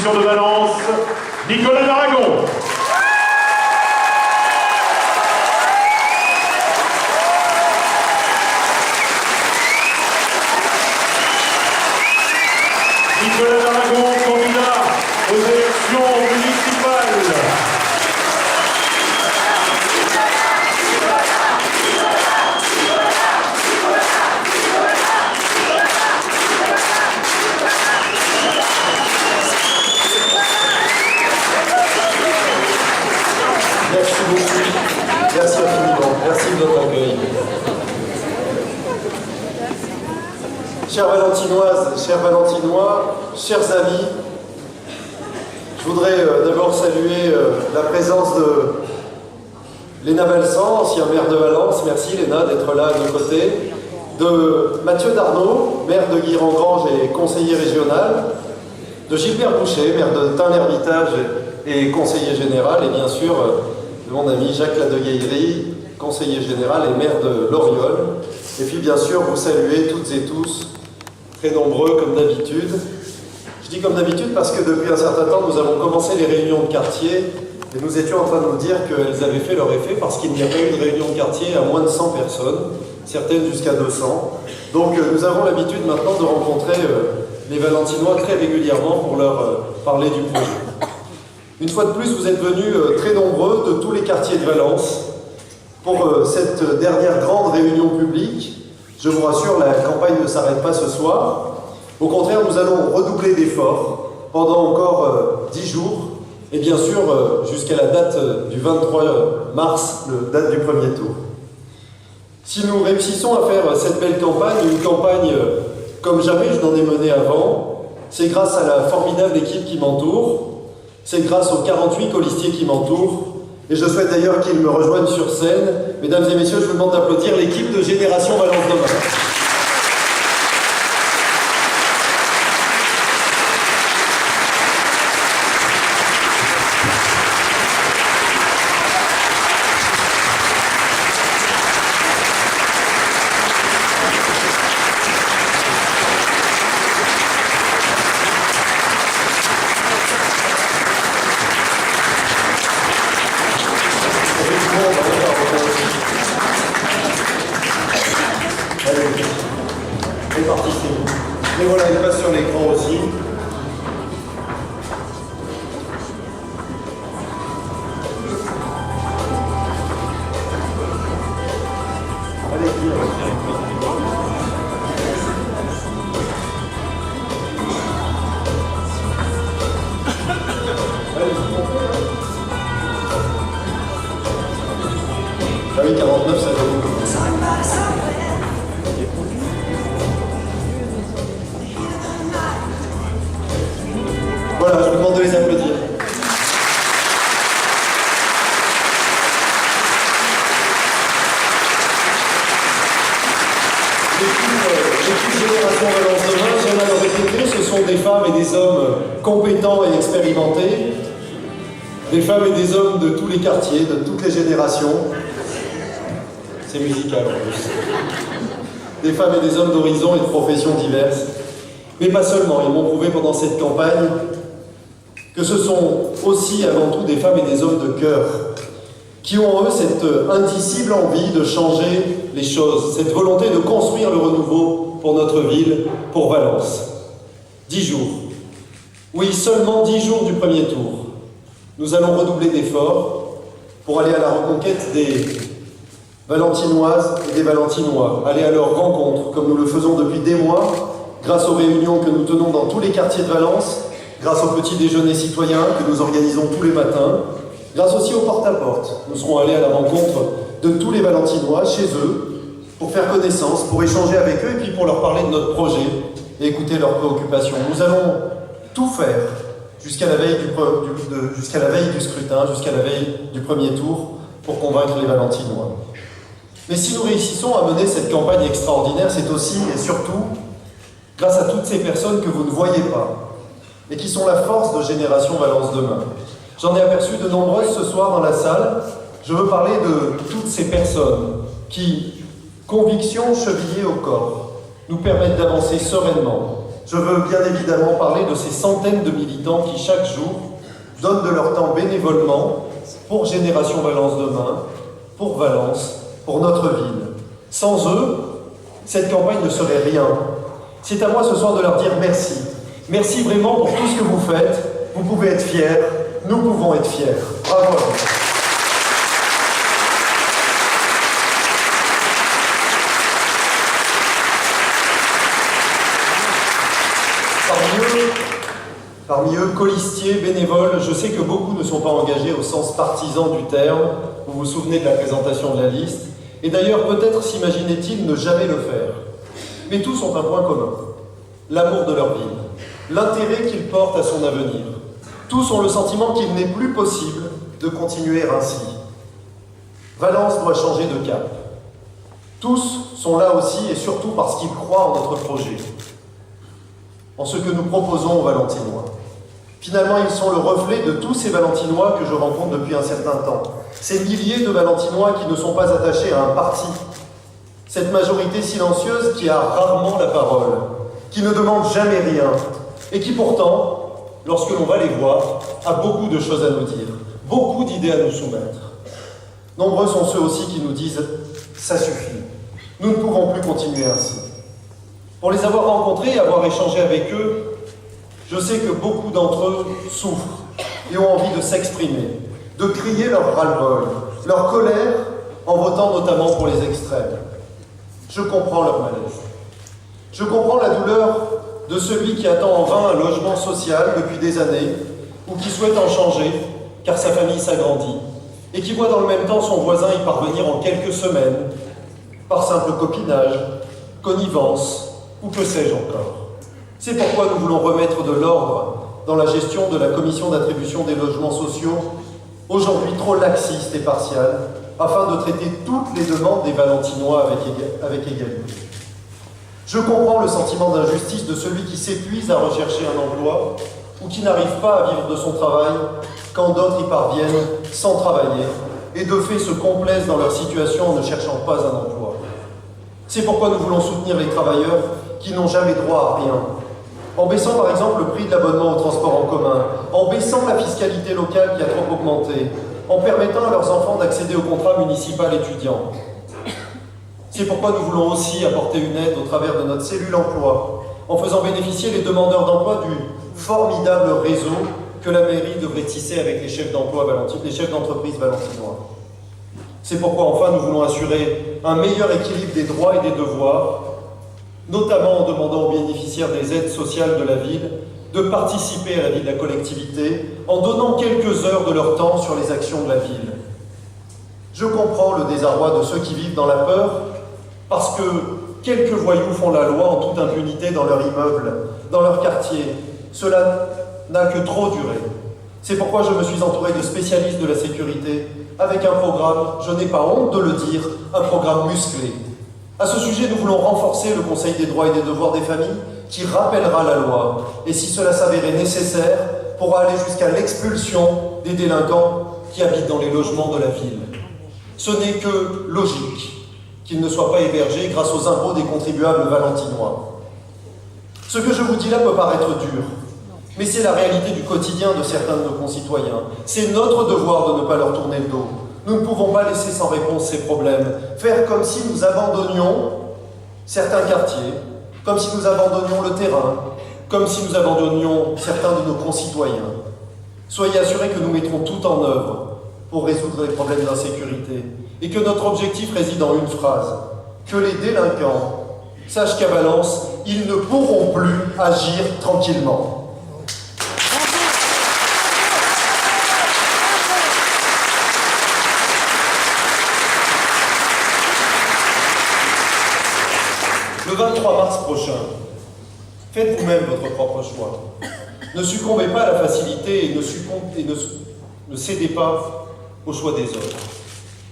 de Valence, Nicolas d'Aragon. Nicolas d'Aragon, candidat aux élections municipales. Merci beaucoup. Merci infiniment. Merci de votre accueil. Chères Valentinoises, chers Valentinois, chers amis, je voudrais d'abord saluer la présence de Léna Valsan, ancien maire de Valence. Merci Léna d'être là à nos côtés. De Mathieu Darnaud, maire de Guiran-Grange et conseiller régional. De Gilbert Boucher, maire de Tain-l'Hermitage et conseiller général. Et bien sûr, de mon ami Jacques Ladegaillerie, conseiller général et maire de Loriol. Et puis bien sûr, vous saluez toutes et tous, très nombreux comme d'habitude. Je dis comme d'habitude parce que depuis un certain temps, nous avons commencé les réunions de quartier et nous étions en train de nous dire qu'elles avaient fait leur effet parce qu'il n'y a pas eu de réunion de quartier à moins de 100 personnes, certaines jusqu'à 200. Donc nous avons l'habitude maintenant de rencontrer les Valentinois très régulièrement pour leur parler du projet. Une fois de plus, vous êtes venus très nombreux de tous les quartiers de Valence pour cette dernière grande réunion publique. Je vous rassure, la campagne ne s'arrête pas ce soir. Au contraire, nous allons redoubler d'efforts pendant encore 10 jours et bien sûr jusqu'à la date du 23 mars, la date du premier tour. Si nous réussissons à faire cette belle campagne, une campagne comme jamais je n'en ai menée avant, c'est grâce à la formidable équipe qui m'entoure. C'est grâce aux 48 colistiers qui m'entourent. Et je souhaite d'ailleurs qu'ils me rejoignent sur scène. Mesdames et messieurs, je vous demande d'applaudir l'équipe de Génération Valence Demain. Et voilà, il passe sur l'écran aussi. Ah oui, 49, ça fait beaucoup. Voilà, je vous demande de les applaudir. L'équipe Génération Valence Demain, j'aime à le répéter, ce sont des femmes et des hommes compétents et expérimentés, des femmes et des hommes de tous les quartiers, de toutes les générations. C'est musical en plus. Des femmes et des hommes d'horizons et de professions diverses. Mais pas seulement, ils m'ont prouvé pendant cette campagne que ce sont aussi avant tout des femmes et des hommes de cœur qui ont en eux cette indicible envie de changer les choses, cette volonté de construire le renouveau pour notre ville, pour Valence. 10 jours. Oui, seulement 10 jours du premier tour. Nous allons redoubler d'efforts pour aller à la reconquête des Valentinoises et des Valentinois, aller à leur rencontre, comme nous le faisons depuis des mois, grâce aux réunions que nous tenons dans tous les quartiers de Valence, grâce au petit déjeuner citoyen que nous organisons tous les matins, grâce aussi au porte-à-porte. Nous serons allés à la rencontre de tous les Valentinois, chez eux, pour faire connaissance, pour échanger avec eux et puis pour leur parler de notre projet et écouter leurs préoccupations. Nous allons tout faire jusqu'à la veille du scrutin, jusqu'à la veille du premier tour pour convaincre les Valentinois. Mais si nous réussissons à mener cette campagne extraordinaire, c'est aussi et surtout grâce à toutes ces personnes que vous ne voyez pas et qui sont la force de Génération Valence Demain. J'en ai aperçu de nombreuses ce soir dans la salle. Je veux parler de toutes ces personnes qui, convictions chevillées au corps, nous permettent d'avancer sereinement. Je veux bien évidemment parler de ces centaines de militants qui, chaque jour, donnent de leur temps bénévolement pour Génération Valence Demain, pour Valence, pour notre ville. Sans eux, cette campagne ne serait rien. C'est à moi ce soir de leur dire merci. Merci vraiment pour tout ce que vous faites. Vous pouvez être fiers, nous pouvons être fiers. Bravo à vous. Parmi eux, colistiers, bénévoles, je sais que beaucoup ne sont pas engagés au sens partisan du terme. Vous vous souvenez de la présentation de la liste. Et d'ailleurs, peut-être s'imaginaient-ils ne jamais le faire. Mais tous ont un point commun, l'amour de leur ville, l'intérêt qu'ils portent à son avenir. Tous ont le sentiment qu'il n'est plus possible de continuer ainsi. Valence doit changer de cap. Tous sont là aussi et surtout parce qu'ils croient en notre projet, en ce que nous proposons aux Valentinois. Finalement, ils sont le reflet de tous ces Valentinois que je rencontre depuis un certain temps. Ces milliers de Valentinois qui ne sont pas attachés à un parti. Cette majorité silencieuse qui a rarement la parole, qui ne demande jamais rien, et qui pourtant, lorsque l'on va les voir, a beaucoup de choses à nous dire, beaucoup d'idées à nous soumettre. Nombreux sont ceux aussi qui nous disent « ça suffit, nous ne pouvons plus continuer ainsi ». Pour les avoir rencontrés et avoir échangé avec eux, je sais que beaucoup d'entre eux souffrent et ont envie de s'exprimer, de crier leur ras-le-bol, leur colère, en votant notamment pour les extrêmes. Je comprends leur malaise. Je comprends la douleur de celui qui attend en vain un logement social depuis des années ou qui souhaite en changer car sa famille s'agrandit et qui voit dans le même temps son voisin y parvenir en quelques semaines par simple copinage, connivence ou que sais-je encore. C'est pourquoi nous voulons remettre de l'ordre dans la gestion de la commission d'attribution des logements sociaux, aujourd'hui trop laxiste et partiale, afin de traiter toutes les demandes des Valentinois avec égalité. Je comprends le sentiment d'injustice de celui qui s'épuise à rechercher un emploi ou qui n'arrive pas à vivre de son travail quand d'autres y parviennent sans travailler et de fait se complaisent dans leur situation en ne cherchant pas un emploi. C'est pourquoi nous voulons soutenir les travailleurs qui n'ont jamais droit à rien, en baissant par exemple le prix de l'abonnement au transport en commun, en baissant la fiscalité locale qui a trop augmenté, en permettant à leurs enfants d'accéder au contrat municipal étudiant. C'est pourquoi nous voulons aussi apporter une aide au travers de notre cellule emploi, en faisant bénéficier les demandeurs d'emploi du formidable réseau que la mairie devrait tisser avec les chefs d'entreprise valentinois. C'est pourquoi enfin nous voulons assurer un meilleur équilibre des droits et des devoirs, notamment en demandant aux bénéficiaires des aides sociales de la ville de participer à la vie de la collectivité en donnant quelques heures de leur temps sur les actions de la ville. Je comprends le désarroi de ceux qui vivent dans la peur parce que quelques voyous font la loi en toute impunité dans leur immeuble, dans leur quartier. Cela n'a que trop duré. C'est pourquoi je me suis entouré de spécialistes de la sécurité avec un programme, je n'ai pas honte de le dire, un programme musclé. À ce sujet, nous voulons renforcer le Conseil des droits et des devoirs des familles qui rappellera la loi et, si cela s'avérait nécessaire, pourra aller jusqu'à l'expulsion des délinquants qui habitent dans les logements de la ville. Ce n'est que logique qu'ils ne soient pas hébergés grâce aux impôts des contribuables valentinois. Ce que je vous dis là peut paraître dur, mais c'est la réalité du quotidien de certains de nos concitoyens. C'est notre devoir de ne pas leur tourner le dos. Nous ne pouvons pas laisser sans réponse ces problèmes, faire comme si nous abandonnions certains quartiers, comme si nous abandonnions le terrain, comme si nous abandonnions certains de nos concitoyens. Soyez assurés que nous mettrons tout en œuvre pour résoudre les problèmes d'insécurité et que notre objectif réside en une phrase, que les délinquants sachent qu'à Valence, ils ne pourront plus agir tranquillement. prochain. Faites vous-même votre propre choix. Ne succombez pas à la facilité et ne cédez pas au choix des autres.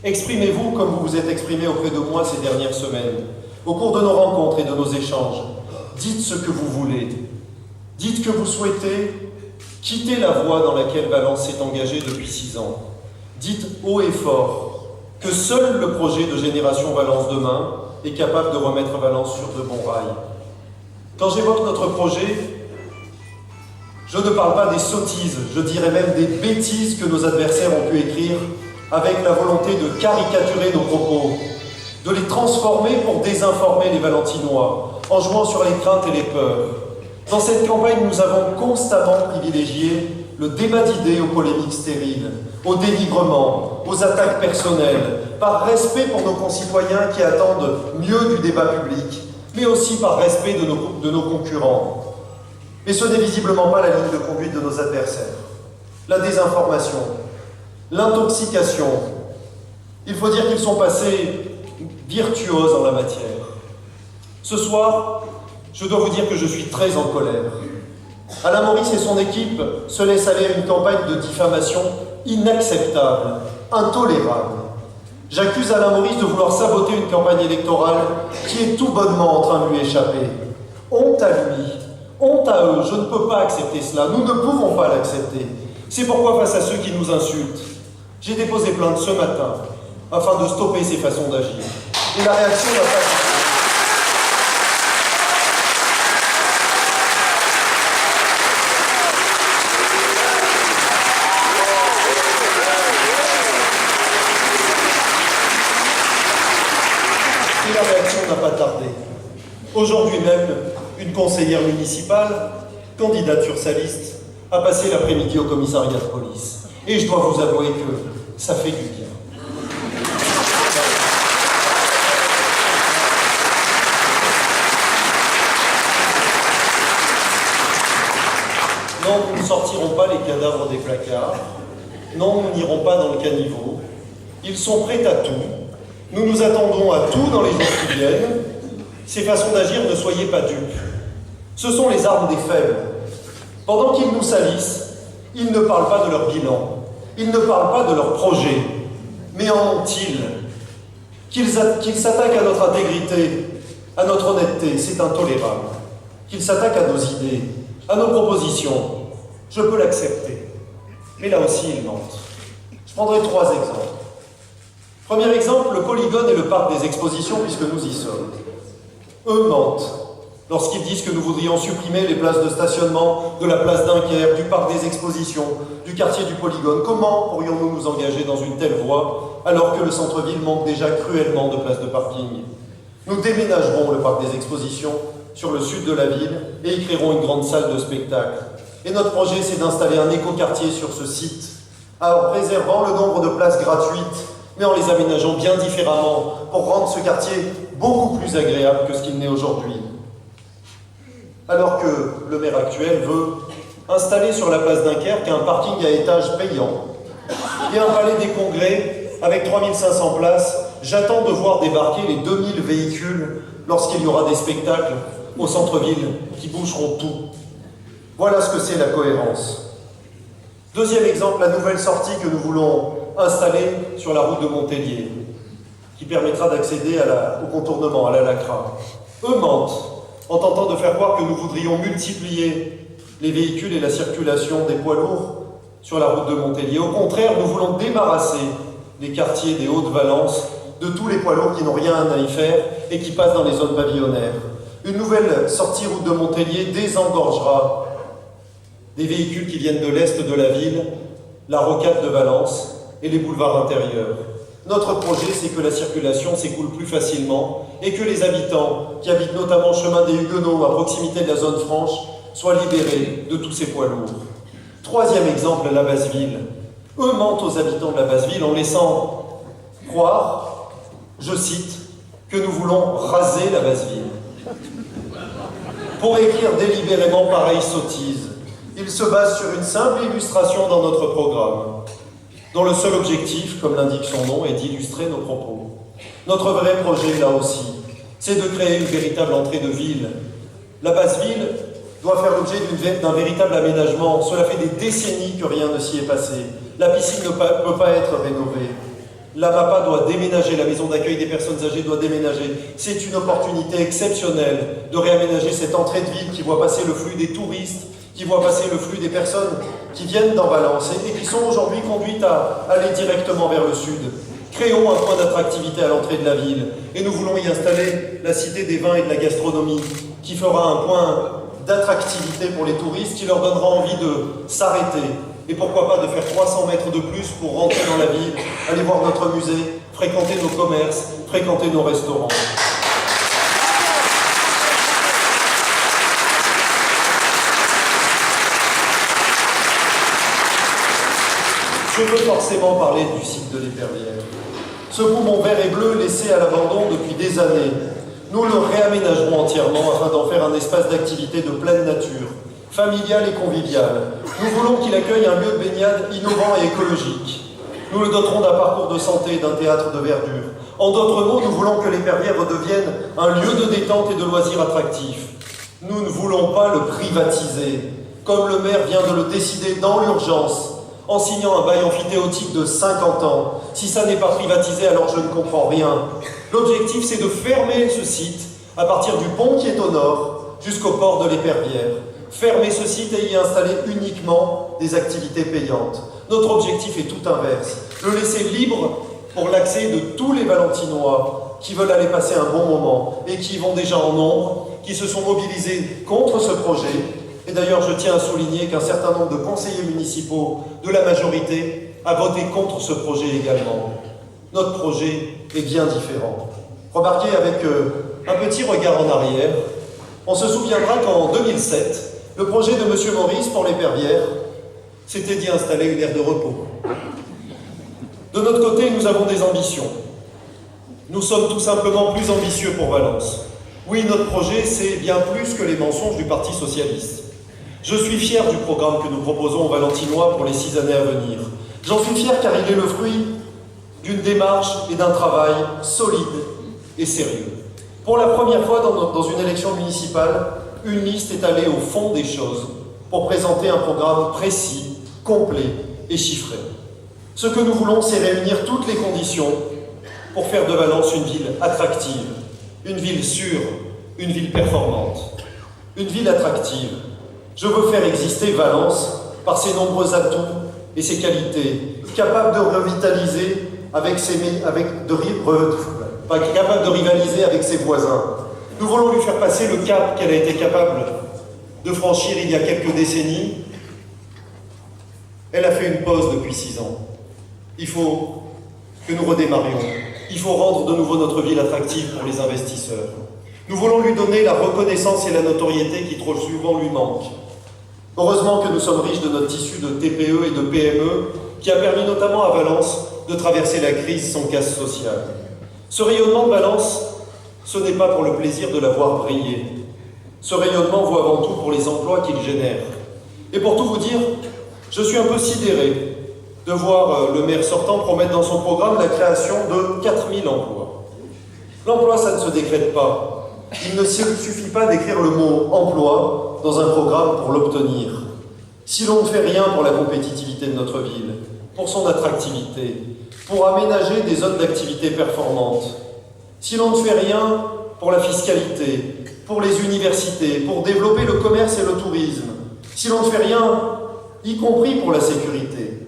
Exprimez-vous comme vous vous êtes exprimé auprès de moi ces dernières semaines, au cours de nos rencontres et de nos échanges. Dites ce que vous voulez. Dites que vous souhaitez quitter la voie dans laquelle Valence s'est engagée depuis 6 ans. Dites haut et fort que seul le projet de Génération Valence demain est capable de remettre Valence sur de bons rails. Quand j'évoque notre projet, je ne parle pas des sottises, je dirais même des bêtises que nos adversaires ont pu écrire avec la volonté de caricaturer nos propos, de les transformer pour désinformer les Valentinois, en jouant sur les craintes et les peurs. Dans cette campagne, nous avons constamment privilégié le débat d'idées aux polémiques stériles, au dénigrement, aux attaques personnelles, par respect pour nos concitoyens qui attendent mieux du débat public, mais aussi par respect de nos concurrents. Mais ce n'est visiblement pas la ligne de conduite de nos adversaires. La désinformation, l'intoxication, il faut dire qu'ils sont passés virtuoses en la matière. Ce soir, je dois vous dire que je suis très en colère. Alain Maurice et son équipe se laissent aller à une campagne de diffamation inacceptable, intolérable. J'accuse Alain Maurice de vouloir saboter une campagne électorale qui est tout bonnement en train de lui échapper. Honte à lui, honte à eux, je ne peux pas accepter cela, nous ne pouvons pas l'accepter. C'est pourquoi face à ceux qui nous insultent, j'ai déposé plainte ce matin afin de stopper ces façons d'agir. Et la réaction n'a pas été. Aujourd'hui même, une conseillère municipale, candidate sur sa liste, a passé l'après-midi au commissariat de police. Et je dois vous avouer que ça fait du bien. Non, nous ne sortirons pas les cadavres des placards. Non, nous n'irons pas dans le caniveau. Ils sont prêts à tout. Nous nous attendons à tout dans les jours qui viennent. Ces façons d'agir, ne soyez pas dupes. Ce sont les armes des faibles. Pendant qu'ils nous salissent, ils ne parlent pas de leur bilan, ils ne parlent pas de leur projet. Mais en ont-ils? Qu'ils s'attaquent à notre intégrité, à notre honnêteté, c'est intolérable. Qu'ils s'attaquent à nos idées, à nos propositions, je peux l'accepter. Mais là aussi, ils mentent. Je prendrai 3 exemples. Premier exemple, le polygone et le parc des expositions, puisque nous y sommes. Eux mentent lorsqu'ils disent que nous voudrions supprimer les places de stationnement de la place Dunkerque, du parc des expositions, du quartier du Polygone. Comment pourrions-nous nous engager dans une telle voie alors que le centre-ville manque déjà cruellement de places de parking? Nous déménagerons le parc des expositions sur le sud de la ville et y créerons une grande salle de spectacle. Et notre projet, c'est d'installer un écoquartier sur ce site, en préservant le nombre de places gratuites, mais en les aménageant bien différemment pour rendre ce quartier beaucoup plus agréable que ce qu'il n'est aujourd'hui. Alors que le maire actuel veut installer sur la place Dunkerque un parking à étage payant et un palais des congrès avec 3500 places. J'attends de voir débarquer les 2000 véhicules lorsqu'il y aura des spectacles au centre-ville qui bougeront tout. Voilà ce que c'est la cohérence. Deuxième exemple, la nouvelle sortie que nous voulons installer sur la route de Montpellier, qui permettra d'accéder au contournement, à la Lacra. Eux mentent en tentant de faire croire que nous voudrions multiplier les véhicules et la circulation des poids lourds sur la route de Montpellier. Au contraire, nous voulons débarrasser les quartiers des Hauts-de-Valence de tous les poids lourds qui n'ont rien à y faire et qui passent dans les zones pavillonnaires. Une nouvelle sortie route de Montpellier désengorgera des véhicules qui viennent de l'est de la ville, la rocade de Valence et les boulevards intérieurs. Notre projet, c'est que la circulation s'écoule plus facilement et que les habitants, qui habitent notamment chemin des Huguenots, à proximité de la zone franche, soient libérés de tous ces poids lourds. Troisième exemple, la Basse-Ville. Eux mentent aux habitants de la Basse-Ville en laissant croire, je cite, que nous voulons raser la Basse-Ville. Pour écrire délibérément pareille sottise, ils se basent sur une simple illustration dans notre programme, dont le seul objectif, comme l'indique son nom, est d'illustrer nos propos. Notre vrai projet, là aussi, c'est de créer une véritable entrée de ville La basse-ville doit faire l'objet d'un véritable aménagement. Cela fait des décennies que rien ne s'y est passé. La piscine ne peut pas être rénovée. La MAPA doit déménager, la maison d'accueil des personnes âgées doit déménager. C'est une opportunité exceptionnelle de réaménager cette entrée de ville qui voit passer le flux des touristes, qui voit passer le flux des personnes qui viennent dans Valence et qui sont aujourd'hui conduites à aller directement vers le sud. Créons un point d'attractivité à l'entrée de la ville et nous voulons y installer la cité des vins et de la gastronomie qui fera un point d'attractivité pour les touristes, qui leur donnera envie de s'arrêter et pourquoi pas de faire 300 mètres de plus pour rentrer dans la ville, aller voir notre musée, fréquenter nos commerces, fréquenter nos restaurants. Je veux forcément parler du site de l'Épervière. Ce poumon vert et bleu laissé à l'abandon depuis des années, nous le réaménagerons entièrement afin d'en faire un espace d'activité de pleine nature, familial et convivial. Nous voulons qu'il accueille un lieu de baignade innovant et écologique. Nous le doterons d'un parcours de santé et d'un théâtre de verdure. En d'autres mots, nous voulons que l'Épervière redevienne un lieu de détente et de loisirs attractifs. Nous ne voulons pas le privatiser, comme le maire vient de le décider dans l'urgence, en signant un bail amphithéotique de 50 ans. Si ça n'est pas privatisé, alors je ne comprends rien. L'objectif, c'est de fermer ce site à partir du pont qui est au nord jusqu'au port de l'Épervière. Fermer ce site et y installer uniquement des activités payantes. Notre objectif est tout inverse. Le laisser libre pour l'accès de tous les Valentinois qui veulent aller passer un bon moment et qui y vont déjà en nombre, qui se sont mobilisés contre ce projet. Et d'ailleurs, je tiens à souligner qu'un certain nombre de conseillers municipaux de la majorité a voté contre ce projet également. Notre projet est bien différent. Remarquez avec un petit regard en arrière, on se souviendra qu'en 2007, le projet de M. Maurice pour l'Épervière, c'était d'y installer une aire de repos. De notre côté, nous avons des ambitions. Nous sommes tout simplement plus ambitieux pour Valence. Oui, notre projet, c'est bien plus que les mensonges du Parti socialiste. Je suis fier du programme que nous proposons aux Valentinois pour les 6 années à venir. J'en suis fier car il est le fruit d'une démarche et d'un travail solide et sérieux. Pour la première fois dans une élection municipale, une liste est allée au fond des choses pour présenter un programme précis, complet et chiffré. Ce que nous voulons, c'est réunir toutes les conditions pour faire de Valence une ville attractive, une ville sûre, une ville performante, une ville attractive. Je veux faire exister Valence par ses nombreux atouts et ses qualités, capable de revitaliser capable de rivaliser avec ses voisins. Nous voulons lui faire passer le cap qu'elle a été capable de franchir il y a quelques décennies. Elle a fait une pause depuis 6 ans. Il faut que nous redémarrions. Il faut rendre de nouveau notre ville attractive pour les investisseurs. Nous voulons lui donner la reconnaissance et la notoriété qui trop souvent lui manquent. Heureusement que nous sommes riches de notre tissu de TPE et de PME qui a permis notamment à Valence de traverser la crise sans casse sociale. Ce rayonnement de Valence, ce n'est pas pour le plaisir de la voir briller. Ce rayonnement vaut avant tout pour les emplois qu'il génère. Et pour tout vous dire, je suis un peu sidéré de voir le maire sortant promettre dans son programme la création de 4000 emplois. L'emploi, ça ne se décrète pas. Il ne suffit pas d'écrire le mot « emploi » dans un programme pour l'obtenir. Si l'on ne fait rien pour la compétitivité de notre ville, pour son attractivité, pour aménager des zones d'activité performantes, si l'on ne fait rien pour la fiscalité, pour les universités, pour développer le commerce et le tourisme, si l'on ne fait rien, y compris pour la sécurité,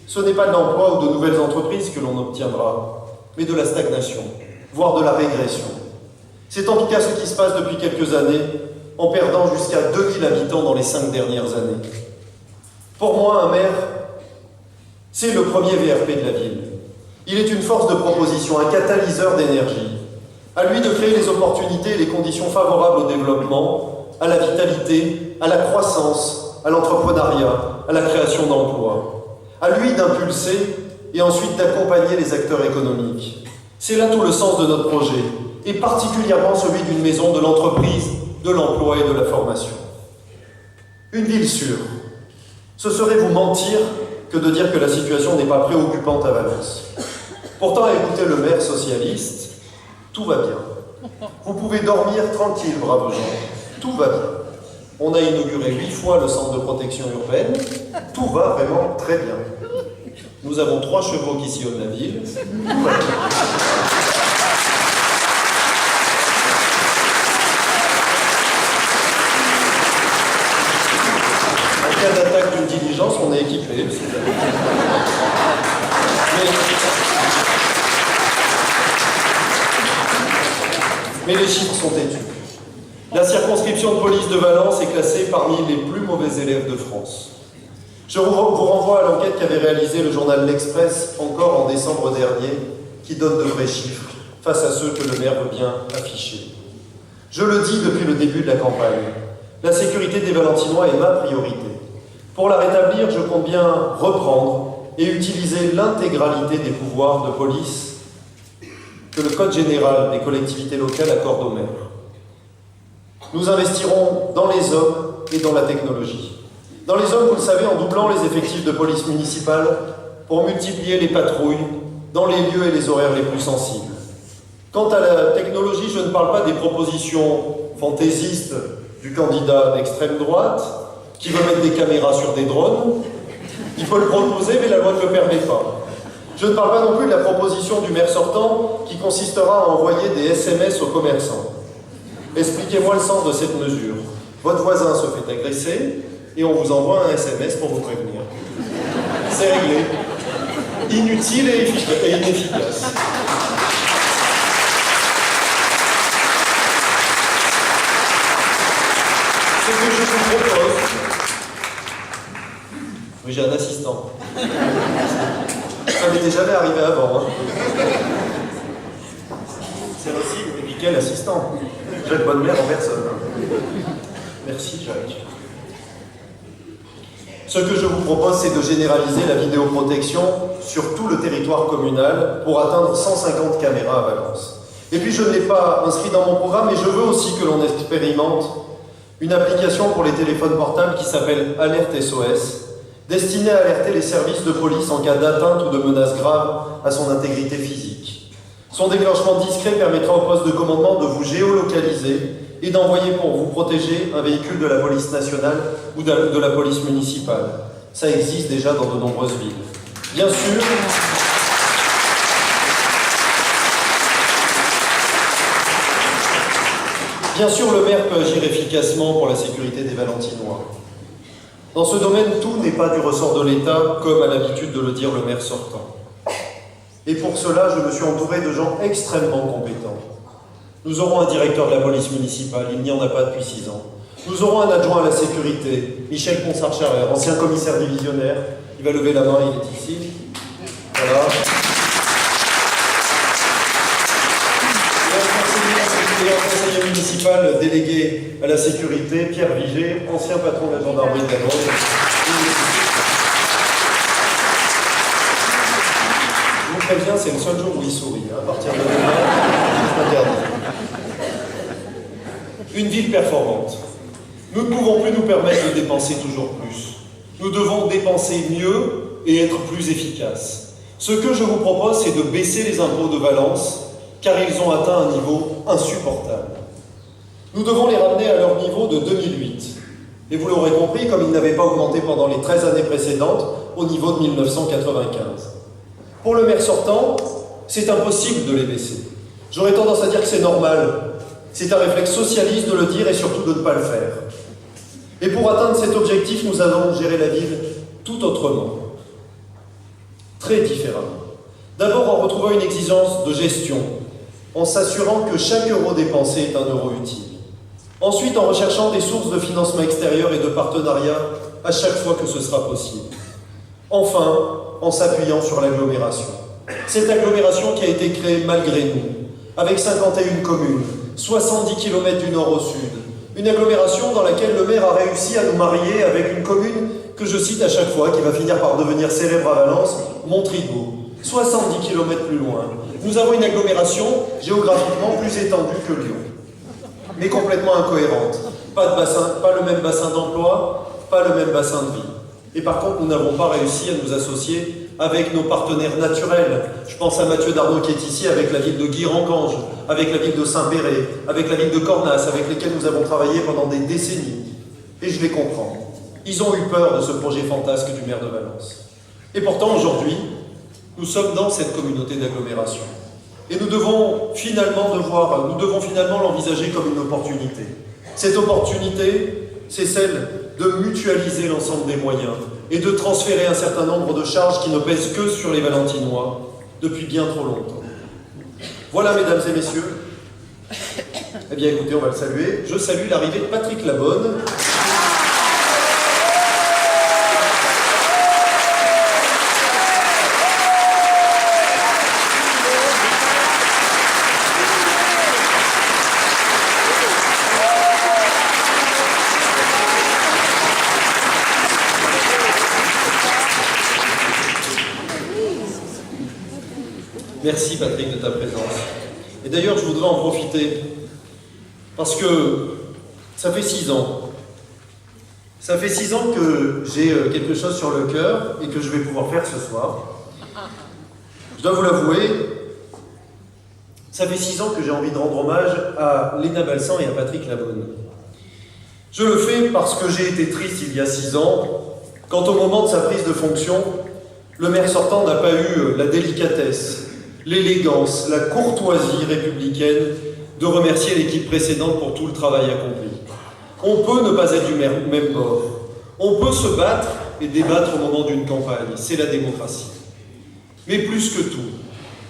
ce n'est pas de l'emploi ou de nouvelles entreprises que l'on obtiendra, mais de la stagnation, voire de la régression. C'est en tout cas ce qui se passe depuis quelques années, en perdant jusqu'à 2000 habitants dans les 5 dernières années. Pour moi, un maire, c'est le premier VRP de la ville. Il est une force de proposition, un catalyseur d'énergie. À lui de créer les opportunités et les conditions favorables au développement, à la vitalité, à la croissance, à l'entrepreneuriat, à la création d'emplois. À lui d'impulser et ensuite d'accompagner les acteurs économiques. C'est là tout le sens de notre projet, et particulièrement celui d'une maison de l'entreprise, de l'emploi et de la formation. Une ville sûre. Ce serait vous mentir que de dire que la situation n'est pas préoccupante à Valence. Pourtant, à écouter le maire socialiste, tout va bien. Vous pouvez dormir tranquille, braves gens. tout va bien. On a inauguré 8 fois le centre de protection urbaine, tout va vraiment très bien. Nous avons 3 chevaux qui sillonnent la ville, tout va bien. En cas d'attaque d'une diligence, on est équipé. Mais les chiffres sont têtus. La circonscription de police de Valence est classée parmi les plus mauvais élèves de France. Je vous renvoie à l'enquête qu'avait réalisée le journal L'Express encore en décembre dernier, qui donne de vrais chiffres face à ceux que le maire veut bien afficher. Je le dis depuis le début de la campagne, la sécurité des Valentinois est ma priorité. Pour la rétablir, je compte bien reprendre et utiliser l'intégralité des pouvoirs de police que le Code général des collectivités locales accorde aux maires. Nous investirons dans les hommes et dans la technologie. Dans les hommes, vous le savez, en doublant les effectifs de police municipale pour multiplier les patrouilles dans les lieux et les horaires les plus sensibles. Quant à la technologie, je ne parle pas des propositions fantaisistes du candidat d'extrême droite qui veut mettre des caméras sur des drones. Il peut le proposer, mais la loi ne le permet pas. Je ne parle pas non plus de la proposition du maire sortant qui consistera à envoyer des SMS aux commerçants. Expliquez-moi le sens de cette mesure. Votre voisin se fait agresser et on vous envoie un SMS pour vous prévenir. C'est réglé. Inutile et inefficace. Ce que je vous propose... Oui, j'ai un assistant. Ça m'était jamais arrivé avant. C'est aussi, mais quel assistant? J'ai une bonne mère en personne. Merci, Jacques. Ce que je vous propose, c'est de généraliser la vidéoprotection sur tout le territoire communal pour atteindre 150 caméras à Valence. Et puis, je ne l'ai pas inscrit dans mon programme, mais je veux aussi que l'on expérimente une application pour les téléphones portables qui s'appelle Alerte SOS, destinée à alerter les services de police en cas d'atteinte ou de menace grave à son intégrité physique. Son déclenchement discret permettra au poste de commandement de vous géolocaliser et d'envoyer pour vous protéger un véhicule de la police nationale ou de la police municipale. Ça existe déjà dans de nombreuses villes. Bien sûr, le maire peut agir efficacement pour la sécurité des Valentinois. Dans ce domaine, tout n'est pas du ressort de l'État, comme a l'habitude de le dire le maire sortant. Et pour cela, je me suis entouré de gens extrêmement compétents. Nous aurons un directeur de la police municipale, il n'y en a pas depuis 6 ans. Nous aurons un adjoint à la sécurité, Michel Ponsard-Charrer, ancien commissaire divisionnaire. Il va lever la main, il est ici. Voilà. Et un conseiller municipal délégué à la sécurité, Pierre Viger, ancien patron de la gendarmerie de Valence. Je vous préviens, c'est le seul jour où il sourit. À partir de demain, c'est interdit. Une ville performante. Nous ne pouvons plus nous permettre de dépenser toujours plus. Nous devons dépenser mieux et être plus efficaces. Ce que je vous propose, c'est de baisser les impôts de Valence, car ils ont atteint un niveau insupportable. Nous devons les ramener à leur niveau de 2008. Et vous l'aurez compris, comme ils n'avaient pas augmenté pendant les 13 années précédentes, au niveau de 1995. Pour le maire sortant, c'est impossible de les baisser. J'aurais tendance à dire que c'est normal. C'est un réflexe socialiste de le dire et surtout de ne pas le faire. Et pour atteindre cet objectif, nous allons gérer la ville tout autrement. Très différemment. D'abord en retrouvant une exigence de gestion, en s'assurant que chaque euro dépensé est un euro utile. Ensuite, en recherchant des sources de financement extérieur et de partenariat à chaque fois que ce sera possible. Enfin, en s'appuyant sur l'agglomération. Cette agglomération qui a été créée malgré nous, avec 51 communes, 70 km du nord au sud. Une agglomération dans laquelle le maire a réussi à nous marier avec une commune que je cite à chaque fois, qui va finir par devenir célèbre à Valence, Montriveau. 70 km plus loin. Nous avons une agglomération géographiquement plus étendue que Lyon, mais complètement incohérente. Pas le même bassin d'emploi, pas le même bassin de vie. Et par contre, nous n'avons pas réussi à nous associer avec nos partenaires naturels. Je pense à Mathieu Darnaud qui est ici, avec la ville de Guirancange, avec la ville de Saint-Péray, avec la ville de Cornas, avec lesquels nous avons travaillé pendant des décennies. Et je les comprends. Ils ont eu peur de ce projet fantasque du maire de Valence. Et pourtant, aujourd'hui, nous sommes dans cette communauté d'agglomération. Et nous devons finalement l'envisager comme une opportunité. Cette opportunité, c'est celle de mutualiser l'ensemble des moyens et de transférer un certain nombre de charges qui ne pèsent que sur les Valentinois depuis bien trop longtemps. Voilà, mesdames et messieurs. Eh bien, écoutez, on va le saluer. Je salue l'arrivée de Patrick Labonne. Merci Patrick de ta présence. Et d'ailleurs, je voudrais en profiter, parce que ça fait 6 ans. Ça fait 6 ans que j'ai quelque chose sur le cœur et que je vais pouvoir faire ce soir. Je dois vous l'avouer, ça fait 6 ans que j'ai envie de rendre hommage à Léna Balsan et à Patrick Labonne. Je le fais parce que j'ai été triste il y a 6 ans, quand au moment de sa prise de fonction, le maire sortant n'a pas eu la délicatesse, l'élégance, la courtoisie républicaine de remercier l'équipe précédente pour tout le travail accompli. On peut ne pas être du même bord. On peut se battre et débattre au moment d'une campagne. C'est la démocratie. Mais plus que tout,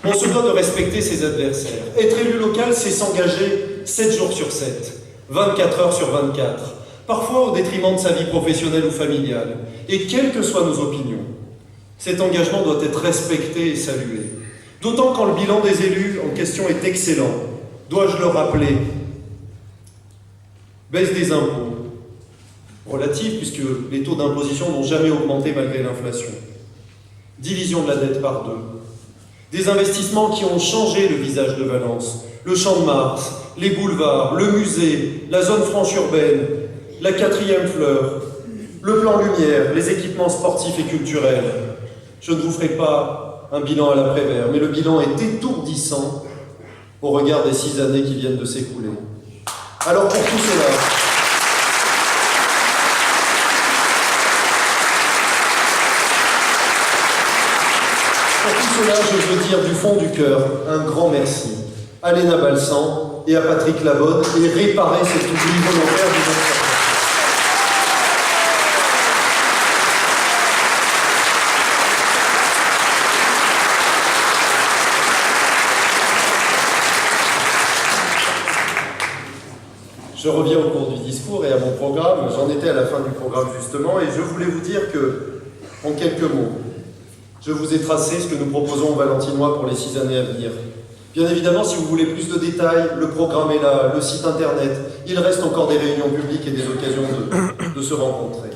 on se doit de respecter ses adversaires. Être élu local, c'est s'engager 7 jours sur 7, 24 heures sur 24, parfois au détriment de sa vie professionnelle ou familiale. Et quelles que soient nos opinions, cet engagement doit être respecté et salué. D'autant quand le bilan des élus en question est excellent. Dois-je le rappeler? Baisse des impôts, relative puisque les taux d'imposition n'ont jamais augmenté malgré l'inflation. Division de la dette par 2. Des investissements qui ont changé le visage de Valence. Le Champ de Mars, les boulevards, le musée, la zone franche urbaine, la 4e fleur, le plan lumière, les équipements sportifs et culturels. Je ne vous ferai pas un bilan à l'après-vert, mais le bilan est étourdissant au regard des 6 années qui viennent de s'écouler. Alors pour tout cela, je veux dire du fond du cœur un grand merci à Léna Balsan et à Patrick Labonne et réparer cet oubli volontaire du notre. Je reviens au cours du discours et à mon programme. J'en étais à la fin du programme justement et je voulais vous dire que, en quelques mots, je vous ai tracé ce que nous proposons aux Valentinois pour les 6 années à venir. Bien évidemment, si vous voulez plus de détails, le programme est là, le site internet. Il reste encore des réunions publiques et des occasions de se rencontrer.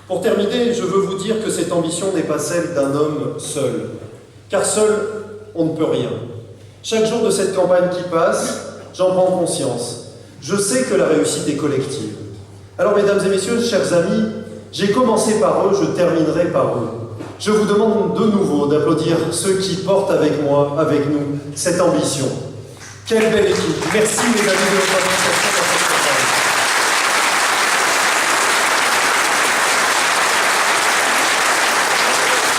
Pour terminer, je veux vous dire que cette ambition n'est pas celle d'un homme seul. Car seul, on ne peut rien. Chaque jour de cette campagne qui passe, j'en prends conscience. Je sais que la réussite est collective. Alors, mesdames et messieurs, chers amis, j'ai commencé par eux, je terminerai par eux. Je vous demande de nouveau d'applaudir ceux qui portent avec moi, avec nous, cette ambition. Quelle belle équipe. Merci, mes amis, de votre association dans cette campagne.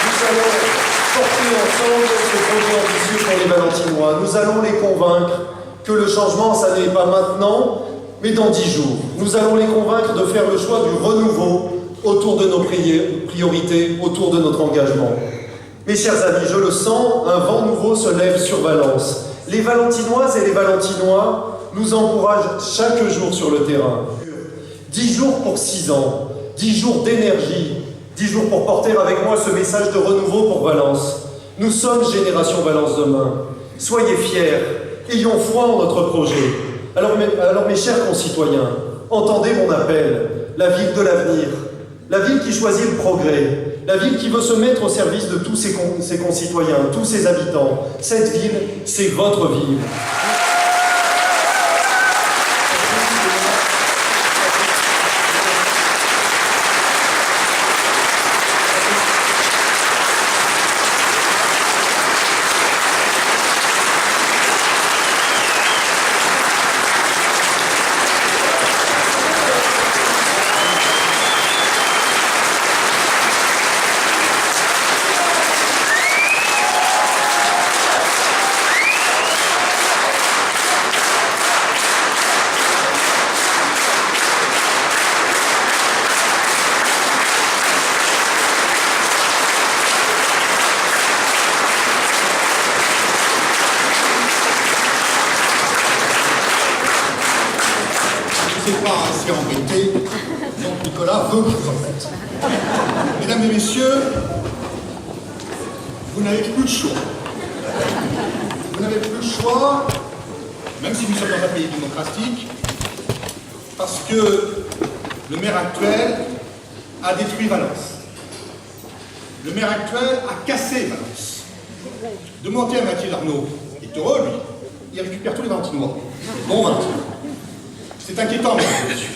Nous allons porter ensemble ce projet ambitieux pour les Valentinois. Nous allons les convaincre que le changement, ça n'est pas maintenant, mais dans 10 jours. Nous allons les convaincre de faire le choix du renouveau autour de nos priorités, autour de notre engagement. Mes chers amis, je le sens, un vent nouveau se lève sur Valence. Les Valentinoises et les Valentinois nous encouragent chaque jour sur le terrain. 10 jours pour 6 ans, 10 jours d'énergie, 10 jours pour porter avec moi ce message de renouveau pour Valence. Nous sommes Génération Valence demain. Soyez fiers. Ayons foi en notre projet. Alors mes chers concitoyens, entendez mon appel, la ville de l'avenir, la ville qui choisit le progrès, la ville qui veut se mettre au service de tous ses concitoyens, tous ses habitants. Cette ville, c'est votre ville. assez embêté, donc Nicolas veut que vous en faites. Mesdames et messieurs, vous n'avez plus de choix. Vous n'avez plus le choix, même si nous sommes dans un pays démocratique, parce que le maire actuel a détruit Valence. Le maire actuel a cassé Valence. Demandez à Mathieu Darnaud, il est heureux, lui, il récupère tous les Valentinois. Bon Valentinois. C'est inquiétant, mesdames et messieurs.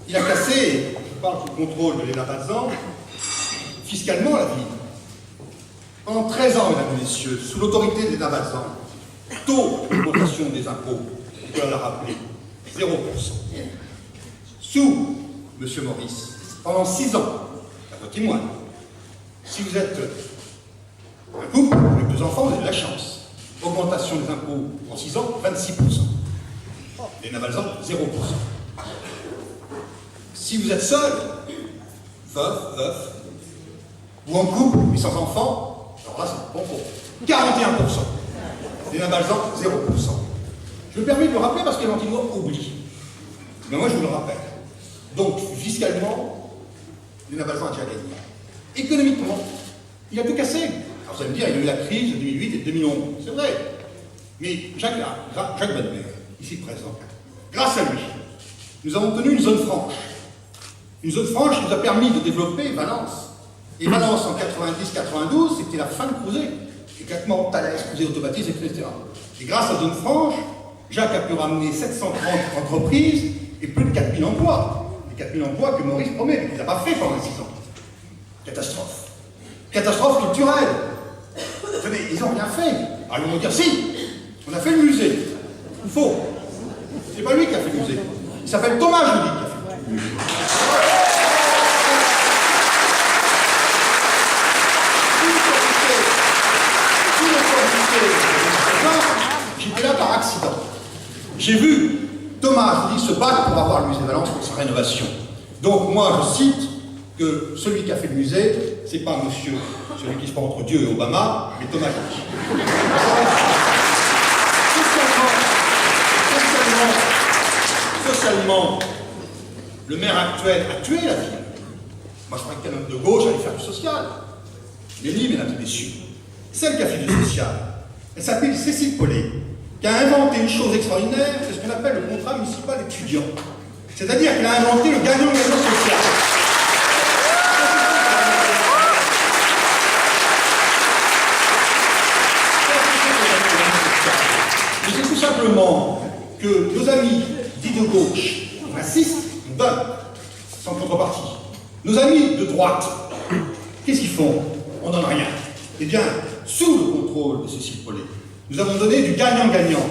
Il a cassé, je parle sous le contrôle de Léna Bazan, fiscalement la ville. Pendant 13 ans, mesdames et messieurs, sous l'autorité de Léna Bazan, taux d'augmentation des impôts, on l'a rappelé, 0%. Sous M. Maurice, pendant 6 ans, la moitié moins. Si vous êtes un couple avec 2 enfants, vous avez de la chance. Augmentation des impôts en 6 ans, 26%. Léna Bazan, 0%. Si vous êtes seul, veuf, ou en couple, mais sans enfants, alors là, c'est bon pour 41%. Léna Bazan, 0%. Je me permets de le rappeler parce que les Valentinois oublient. Mais moi, je vous le rappelle. Donc, fiscalement, Léna Bazan a déjà gagné. Économiquement, il a tout cassé. Alors, vous allez me dire, il y a eu la crise de 2008 et de 2011. C'est vrai. Mais Jacques Badmer, ici présent, grâce à lui, nous avons tenu une zone franche. Une zone franche qui nous a permis de développer Valence. Et Valence, en 90-92, c'était la fin de Crozet. Exactement, Thalès, Crozet automatisé, etc. Et grâce à la zone franche, Jacques a pu ramener 730 entreprises et plus de 4000 emplois. Les 4000 emplois que Maurice promet, mais qu'il n'a pas fait pendant 6 ans. Catastrophe. Catastrophe culturelle. Vous savez, ils n'ont rien fait. Alors ils vont me dire, si, on a fait le musée. Faux. C'est pas lui qui a fait le musée. Il s'appelle Thomas Joly qui a fait le musée. J'étais là par accident. J'ai vu Thomas Joly se battre pour avoir le musée de Valence pour sa rénovation. Donc moi je cite que celui qui a fait le musée, c'est pas monsieur, celui qui se prend entre Dieu et Obama, mais Thomas Joly. Socialement, le maire actuel a tué la ville. Moi je crois qu'un homme de gauche allait faire du social. Mais lui, mesdames et messieurs, celle qui a fait du social, elle s'appelle Cécile Paulet, qui a inventé une chose extraordinaire, c'est ce qu'on appelle le contrat municipal étudiant. C'est-à-dire qu'elle a inventé le gagnant-gagnant social. Mais c'est tout simplement que nos amis dits de gauche, on insiste, on donne, sans contrepartie. Nos amis de droite, qu'est-ce qu'ils font? On donne rien. Eh bien, sous le contrôle de Cécile Paulet, nous avons donné du gagnant-gagnant.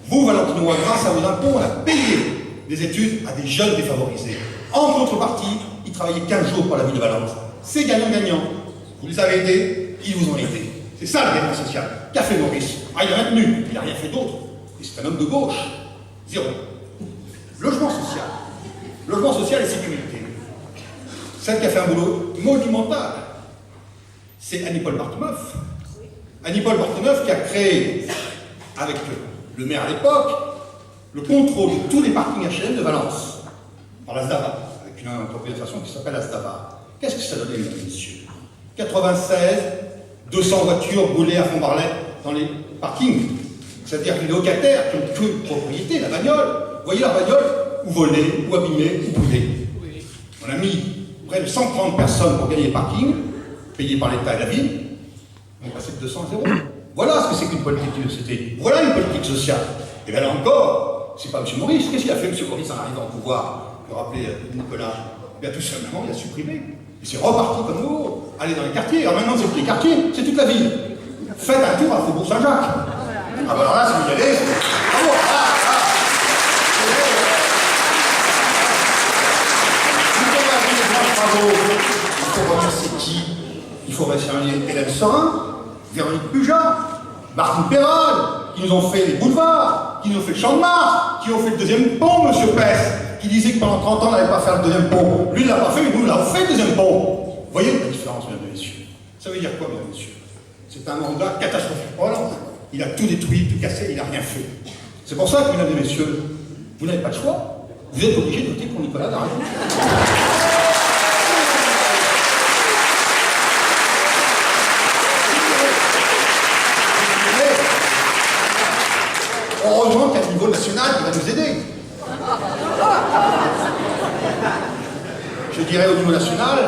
Vous, Valentinois, grâce à vos impôts, on a payé des études à des jeunes défavorisés. En contrepartie, ils travaillaient 15 jours pour la ville de Valence. C'est gagnant-gagnant. Vous les avez aidés, ils vous ont aidé. C'est ça le gagnant social. Qu'a fait Maurice? Ah, il a maintenu, il n'a rien fait d'autre. Et c'est un homme de gauche. 0. Logement social. Logement social et sécurité. Celle qui a fait un boulot monumental, c'est Annie-Paul Bartemeuf. Annie-Paul Bartemeuf qui a créé, avec le maire à l'époque, le contrôle de tous les parkings HLM de Valence, par la SDAVA, avec une entreprise de façon qui s'appelle la SDAVA. Qu'est-ce que ça donnait, mesdames et messieurs? 96, 200 voitures brûlées à Font-Barlet dans les parkings. C'est-à-dire que les locataires qui ont que propriété, la bagnole, vous voyez la bagnole, ou volée, ou abîmée, ou brûlée. On a mis près de 130 personnes pour gagner les parkings, payés par l'État et la ville. On est passé de 200 à 0. Voilà ce que c'est qu'une politique de société. Voilà une politique sociale. Et bien là encore, c'est pas M. Maurice. Qu'est-ce qu'il a fait M. Maurice en arrivant au pouvoir? Je rappelais Nicolas. Bien tout simplement, il a supprimé. Et c'est reparti comme nous. Allez dans les quartiers. Alors maintenant, c'est plus les quartiers, c'est toute la ville. Faites un tour à Faubourg Saint-Jacques. Ah ben alors là, si vous y allez, bravo. Il faut remercier qui? Il faut remercier Hélène Sorin, Véronique Puja, Martine Perral, qui nous ont fait les boulevards, qui nous ont fait le Champ de Mars, qui ont fait le deuxième pont, M. Pess, qui disait que pendant 30 ans, on n'allait pas faire le deuxième pont. Lui, il ne l'a pas fait, mais nous, l'avons fait le deuxième pont. Vous voyez la différence, mesdames et messieurs? Ça veut dire quoi, mesdames et messieurs? C'est un mandat catastrophique. Voilà. Il a tout détruit, tout cassé, il n'a rien fait. C'est pour ça que, mesdames et messieurs, vous n'avez pas de choix. vous êtes obligé de voter pour Nicolas Daragon. Heureusement qu'à niveau national, il va nous aider. Je dirais au niveau national,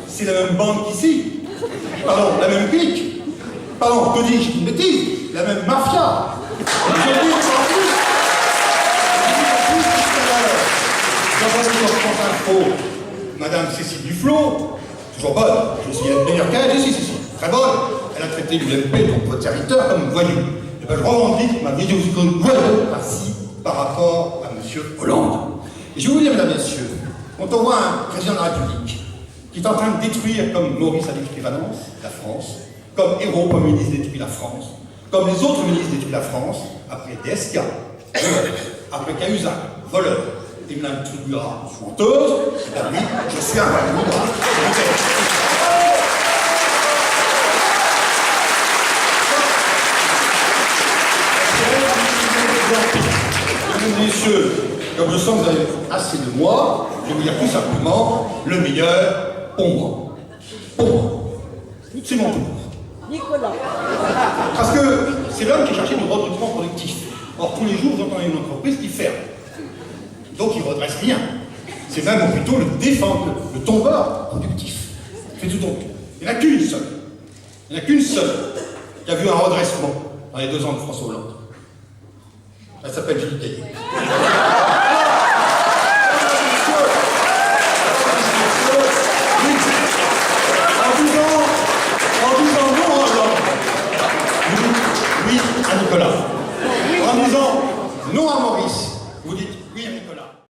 c'est la même bande qu'ici. Pardon, la même clique. Pardon, que dis-je, une bêtise, la même mafia. Je dis en plus, dans votre France Info, Madame Cécile Duflot, toujours bonne, je suis la meilleure qu'elle, si, très bonne, elle a traité l'UMP, donc votre serviteur, comme voyou. Et ben je revendique ma vidéoseconde voyou par rapport à M. Hollande. Et je vais vous dire, mesdames et messieurs, quand on voit un président de la République qui est en train de détruire, comme Maurice a détruit Valence, la France, comme Hérault, comme ministre, détruit la France, comme les autres ministres détruisent la France, après DSK, après Cahuzac, voleur, il me l'attribuera chanteuse, et bien oui, je suis un voyou. Mesdames et messieurs, comme je sens que vous avez assez de moi, je vais vous dire tout simplement le meilleur, Pombre. Pombre. C'est mon tour. Nicolas. Parce que c'est l'homme qui est chargé du recrutement productif. Or, tous les jours, vous entendez une entreprise qui ferme. Donc, il ne redresse rien. C'est même plutôt le défendre, le tombeur productif. Il fait tout tomber. Il n'y en a qu'une seule. Il n'y en a qu'une seule qui a vu un redressement dans les 2 ans de François Hollande. Elle s'appelle Julie Gaillet.